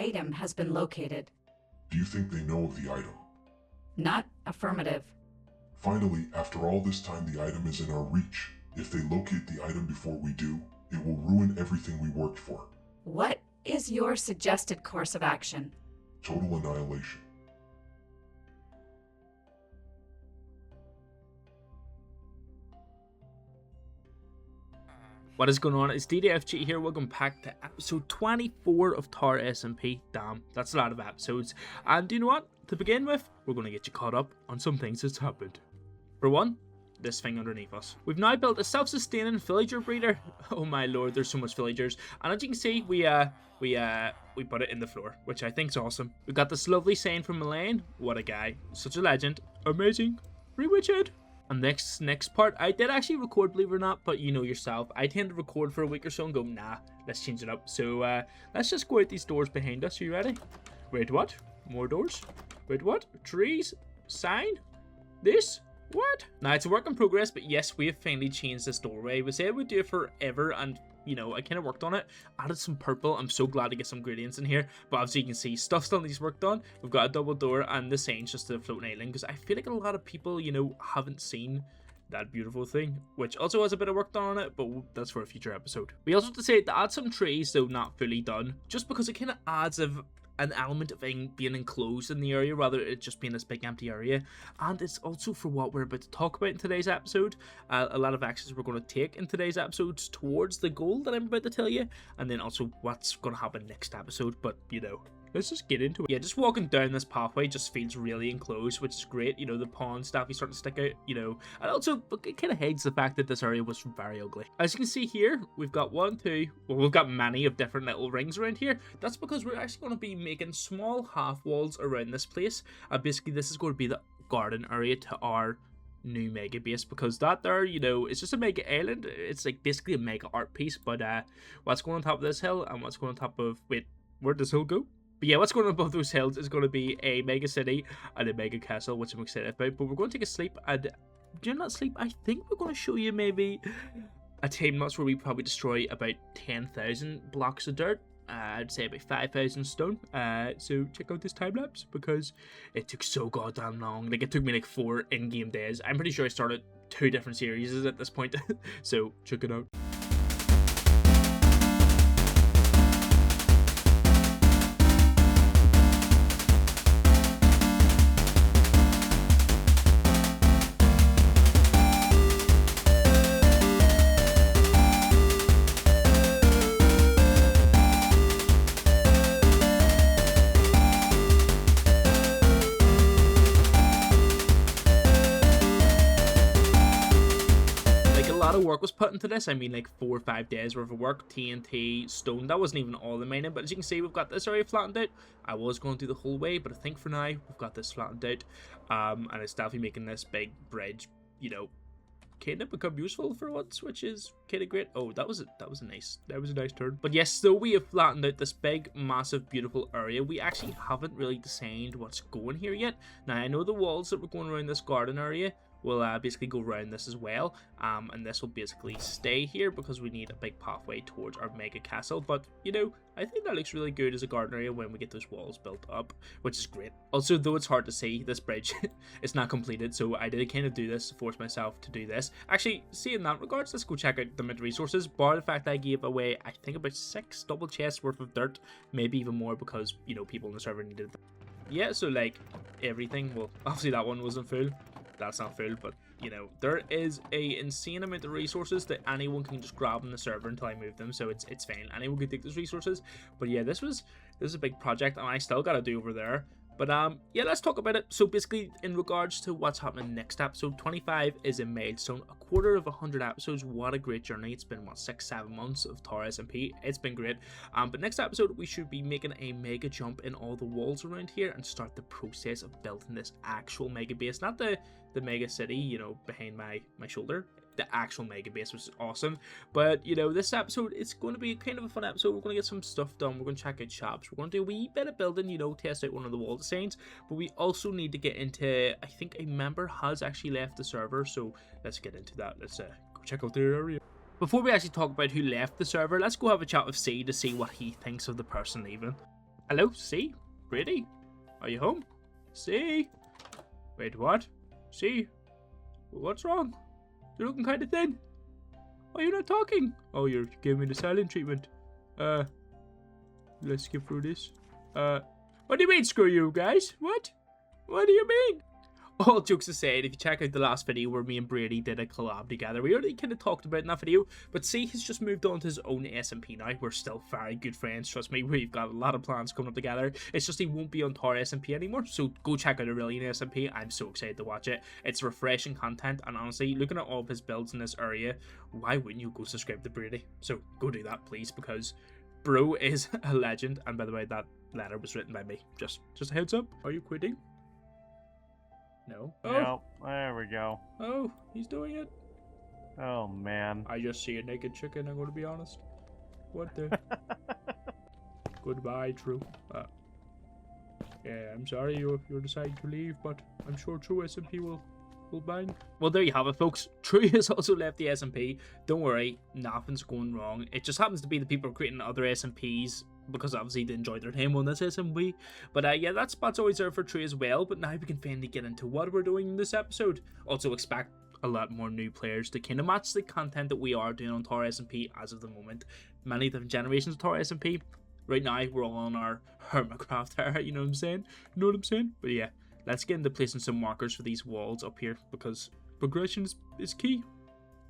item has been located. Do you think they know of the item? Not affirmative. Finally, after all this time, the item is in our reach. If they locate the item before we do, it will ruin everything we worked for. What is your suggested course of action? Total annihilation. What is going on? It's DDFG here. Welcome back to episode 24 of Tower SMP. Damn, that's a lot of episodes. And you know what? To begin with, we're going to get you caught up on some things that's happened. For one, this thing underneath us. We've now built a self-sustaining villager breeder. Oh my lord, there's so much villagers. And as you can see, we put it in the floor, which I think is awesome. We've got this lovely saying from MALIGN. What a guy. Such a legend. Amazing. Rewitched. And next part, I did actually record, believe it or not, but you know yourself, I tend to record for a week or so and go, nah, let's change it up. So let's just go out these doors behind us. Are you ready? Wait, what? More doors? Wait, what? Trees? Sign? This? What? Now, it's a work in progress, but yes, we have finally changed this doorway. We said we'd do it forever, and you know, I kind of worked on it, added some purple. I'm so glad to get some gradients in here, but obviously you can see stuff still needs work done. We've got a double door and the sign's just a floating island, because I feel like a lot of people, you know, haven't seen that beautiful thing, which also has a bit of work done on it, but that's for a future episode. We also have to say to add some trees, though not fully done, just because it kind of adds an element of being enclosed in the area rather than it just being this big empty area. And it's also for what we're about to talk about in today's episode. A lot of actions we're going to take in today's episodes towards the goal that I'm about to tell you, and then also what's going to happen next episode. But you know, let's just get into it. Yeah, just walking down this pathway just feels really enclosed, which is great. You know, the pond stuff is starting to stick out, you know, and also it kind of hides the fact that this area was very ugly. As you can see here, we've got we've got many of different little rings around here. That's because we're actually going to be making small half walls around this place. And basically this is going to be the garden area to our new mega base, because that there, you know, it's just a mega island. It's like basically a mega art piece, but what's going on top of this hill and what's going on top of, wait, where'd this hill go? But yeah, what's going on above those hills is going to be a mega city and a mega castle, which I'm excited about. But we're going to take a sleep, and during that sleep, I think we're going to show you maybe a time lapse where we probably destroy about 10,000 blocks of dirt. I'd say about 5,000 stone. So check out this time lapse, because it took so goddamn long. Like, it took me like 4 in-game days. I'm pretty sure I started 2 different series at this point. So check it out. Of work was put into this. I mean, like 4 or 5 days worth of work, TNT, stone. That wasn't even all the mining, but as you can see, we've got this area flattened out. I was going through the whole way, but I think for now we've got this flattened out, and it's definitely making this big bridge, you know, kind of become useful for once, which is kind of great. Oh, that was a nice turn. But yes, so we have flattened out this big, massive, beautiful area. We actually haven't really designed what's going here yet. Now, I know the walls that we're going around this garden area will basically go around this as well, and this will basically stay here because we need a big pathway towards our mega castle. But you know, I think that looks really good as a garden area when we get those walls built up, which is great. Also, though it's hard to see, this bridge is not completed, so I did kind of do this to force myself to do this. Actually, see, in that regards, let's go check out the mint resources. Bar the fact I gave away, I think, about 6 double chests worth of dirt, maybe even more, because you know, people in the server needed them. Yeah, so like everything, well, obviously that one wasn't full. That's not full, but you know, there is a insane amount of resources that anyone can just grab on the server until I move them, so it's fine. Anyone can take those resources. But yeah, this is a big project, and I still gotta do over there. But yeah, let's talk about it. So basically, in regards to what's happening next episode, 25 is a milestone. A quarter of 100 episodes. What a great journey. It's been, what, 6-7 months of Tower SMP. It's been great. But next episode, we should be making a mega jump in all the walls around here and start the process of building this actual mega base. Not the mega city, you know, behind my shoulder. The actual mega base, which is awesome. But you know, this episode, it's going to be kind of a fun episode. We're going to get some stuff done. We're going to check out shops. We're going to do a wee bit of building, you know, test out one of the wall designs. But we also need to get into, I think a member has actually left the server, so let's get into that. Let's go check out the area. Before we actually talk about who left the server, let's go have a chat with C to see what he thinks of the person leaving. Hello, C? Brady? Are you home? C? Wait, what? C? What's wrong? You're looking kind of thin. Oh, you're not talking. Oh, you're giving me the silent treatment. Let's skip through this. What do you mean, screw you, guys? What? What do you mean? All jokes aside, if you check out the last video where me and Brady did a collab together, we already kind of talked about in that video, but C has just moved on to his own SMP now. We're still very good friends, trust me. We've got a lot of plans coming up together. It's just he won't be on Tar SMP anymore, so go check out Aurelian SMP. I'm so excited to watch it. It's refreshing content, and honestly, looking at all of his builds in this area, why wouldn't you go subscribe to Brady? So go do that, please, because bro is a legend. And by the way, that letter was written by me. Just a heads up. Are you quitting? No. Oh. Nope. There we go. Oh, he's doing it. Oh, man. I just see a naked chicken, I'm going to be honest. What the? Goodbye, True. Yeah, I'm sorry you're deciding to leave, but I'm sure True SMP will bang. Well, there you have it, folks. True has also left the SMP. Don't worry, nothing's going wrong. It just happens to be the people creating other SMPs because obviously they enjoyed their time on this SMP. But yeah, that spot's always there for True as well. But now we can finally get into what we're doing in this episode. Also expect a lot more new players to kind of match the content that we are doing on Tar SMP as of the moment. Many different generations of Tar SMP. Right now, we're all on our hermitcraft era, you know what I'm saying? You know what I'm saying? But yeah, let's get into placing some markers for these walls up here because progression is key.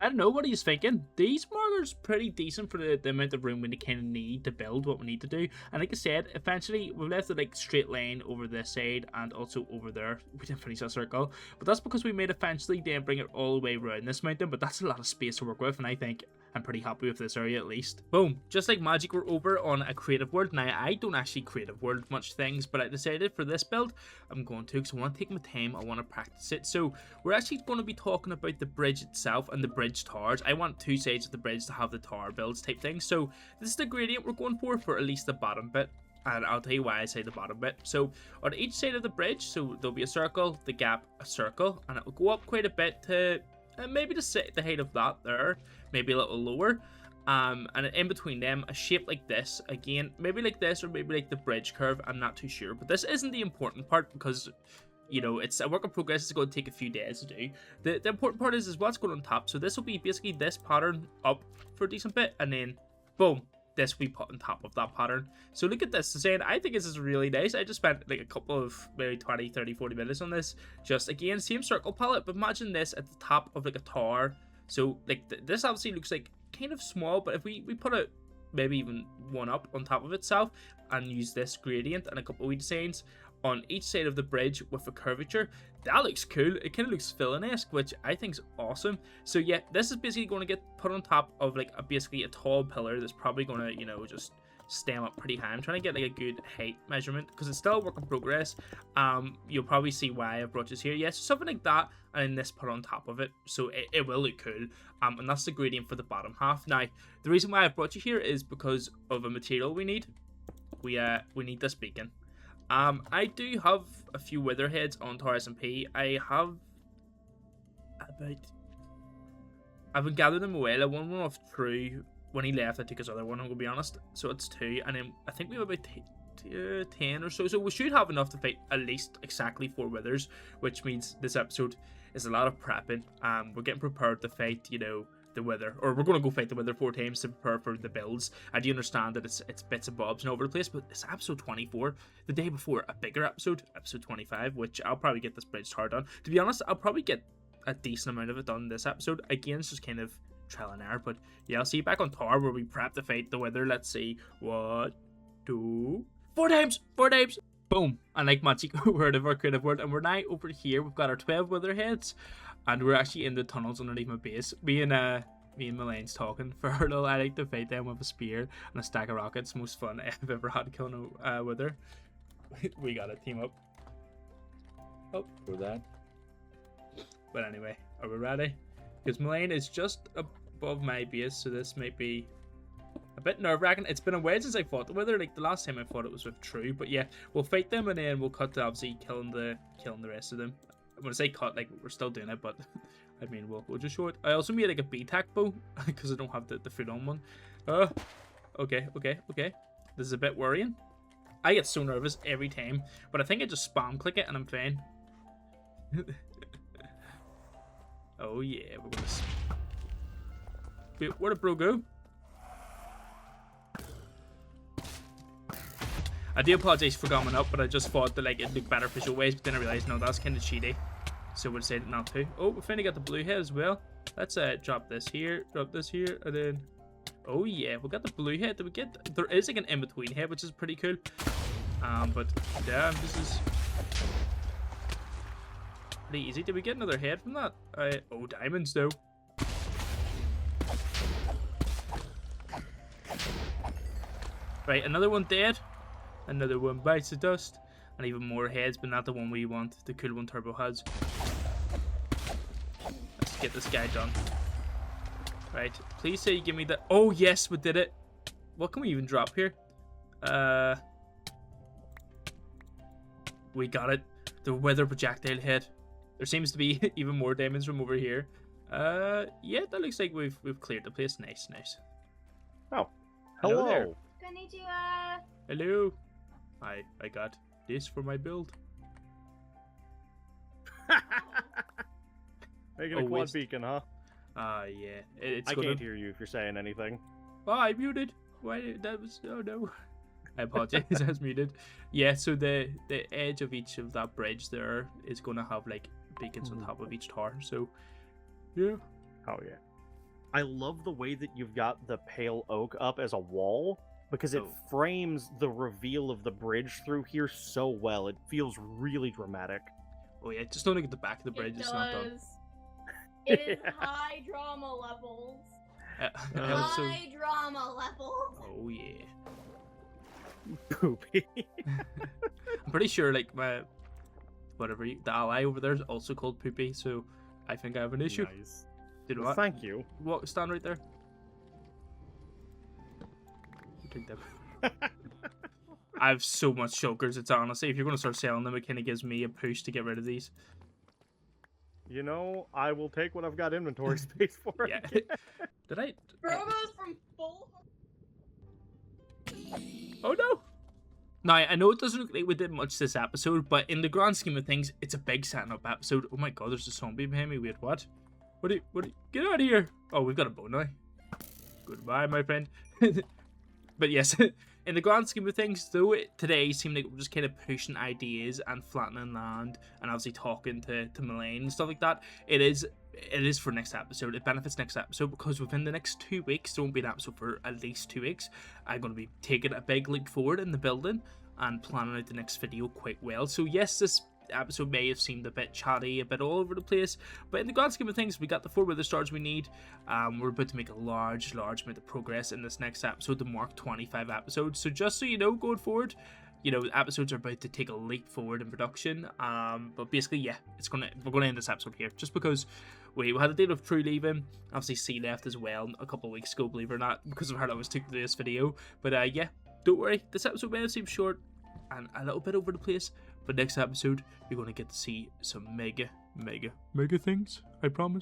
I don't know, what are you thinking? These markers pretty decent for the amount of room we kind of need to build what we need to do. And like I said, eventually we've left it like straight line over this side and also over there. We didn't finish that circle, but that's because we made eventually then bring it all the way around this mountain. But that's a lot of space to work with, and I think I'm pretty happy with this area at least. Boom, just like magic, we're over on a creative world. Now, I don't actually creative world much things, but I decided for this build, I'm going to, because I want to take my time, I want to practice it. So we're actually going to be talking about the bridge itself and the bridge towers. I want two sides of the bridge to have the tower builds type thing. So this is the gradient we're going for at least the bottom bit. And I'll tell you why I say the bottom bit. So on each side of the bridge, so there'll be a circle, the gap, a circle, and it will go up quite a bit to maybe the height of that there, maybe a little lower, and in between them a shape like this, again maybe like this or maybe like the bridge curve. I'm not too sure, but this isn't the important part because, you know, it's a work in progress. It's going to take a few days to do. The important part is what's going on top. So this will be basically this pattern up for a decent bit, and then boom, this we put on top of that pattern. So look at this design. I think this is really nice. I just spent like a couple of maybe 20, 30, 40 minutes on this. Just again, same circle palette, but imagine this at the top of like a tower. So like this obviously looks like kind of small, but if we put it maybe even one up on top of itself and use this gradient and a couple of wee designs on each side of the bridge with a curvature, that looks cool. It kind of looks villain-esque, which I think is awesome. So yeah, this is basically going to get put on top of like basically a tall pillar that's probably going to, you know, just stem up pretty high. I'm trying to get like a good height measurement because it's still a work in progress. You'll probably see why I've brought this here. Yes, something like that, and then this put on top of it, so it will look cool. And that's the gradient for the bottom half. Now, the reason why I've brought you here is because of a material we need. We need this beacon. I do have a few wither heads on Tar SMP. I've been gathering them away. Like one went off True when he left. I took his other one, I'm gonna be honest. So it's 2, and then I think we have about 10 or so. So we should have enough to fight at least exactly 4 withers, which means this episode is a lot of prepping. We're getting prepared to fight, you know, the wither, or we're going to go fight the wither 4 times to prepare for the builds. I do understand that it's bits and bobs and over the place, but it's episode 24. The day before a bigger episode 25, which I'll probably get this bridge tower done. To be honest, I'll probably get a decent amount of it done this episode. Again, it's just kind of trial and error, but yeah, I'll see you back on Tar where we prep to fight the wither. Let's see. 1, 2, 4 times. Boom. And like magic, we're out of our creative world, and we're now over here. We've got our 12 wither heads, and we're actually in the tunnels underneath my base. Me and Malign's talking for a little. I like to fight them with a spear and a stack of rockets. Most fun I've ever had killing a wither. We gotta team up. Oh, for that. But anyway, are we ready? Because Malign is just above my base, so this might be a bit nerve-wracking. It's been a while since I fought the wither. Like the last time I fought it was with True, but yeah, we'll fight them and then we'll cut to obviously killing the rest of them. When I say cut, like we're still doing it, but I mean we'll just show it. I also made like a B-tac bow because I don't have the full-on one. Okay. This is a bit worrying. I get so nervous every time, but I think I just spam click it and I'm fine. Oh yeah, we're gonna... Wait, where'd it bro go? I do apologize for gumming up, but I just thought that like it'd look better visual ways, but then I realized no, that's kind of cheaty. So we'll say not to. Oh, we finally got the blue head as well. Let's drop this here, and then... Oh yeah, we got the blue head. Did we get... There is like an in-between head, which is pretty cool. But damn, this is... pretty easy. Did we get another head from that? Oh, diamonds though. Right, another one dead. Another one bites the dust. And even more heads, but not the one we want. The cool one Turbo has. Let's get this guy done. Right, please say you give me the... Oh yes, we did it. What can we even drop here? We got it. The weather projectile head. There seems to be even more diamonds from over here. Yeah, that looks like we've cleared the place. Nice, nice. Oh, Hello hello. there. Konnichiwa. Hello. I got this for my build. Making Oh, a quad waste. beacon, huh? Yeah. It's I gonna... can't hear you if you're saying anything. Oh, I muted. Why? That was... Oh no. I apologize. I was muted. Yeah. So the edge of each of that bridge there is gonna have like beacons on top of each tower. So yeah. Oh yeah. I love the way that you've got the pale oak up as a wall because it Oh. frames the reveal of the bridge through here so well. It feels really dramatic. Oh yeah. Just don't look at the back of the bridge. It It's not done. does. It is high drama levels. I also... High drama levels. Oh yeah. Poopy. I'm pretty sure like my the ally over there is also called Poopy, so I think I have an issue. Nice. Did Well, what? thank you. What? Stand right there. You take them. I have so much shulkers. It's honestly, if you're gonna start selling them, it kind of gives me a push to get rid of these. You know, I will take what I've got inventory space for. Yeah. Did I? Bro goes from full. Oh no! Now, I know it doesn't look like we did much this episode, but in the grand scheme of things, it's a big setting up episode. Oh my god, there's a zombie behind me. Wait, what? What do you, get out of here! Oh, we've got a bow now. Goodbye, my friend. But yes, in the grand scheme of things, though, today seemed like we're just kind of pushing ideas and flattening land, and obviously talking to MALIGN and stuff like that. It is for next episode. It benefits next episode because within the next 2 weeks, there won't be an episode for at least 2 weeks. I'm going to be taking a big leap forward in the building and planning out the next video quite well. So yes, this episode may have seemed a bit chatty, a bit all over the place, but in the grand scheme of things, we got the 4 wither stars we need. We're about to make a large amount of progress in this next episode to mark 25 episodes. So just so you know, going forward, you know, episodes are about to take a leap forward in production. But basically, yeah, we're gonna end this episode here just because we had a deal with True leaving. Obviously, C left as well a couple of weeks ago, believe it or not, because of how I was took to this video. But yeah, don't worry, this episode may have seemed short and a little bit over the place. But next episode, you're gonna get to see some mega things. I promise.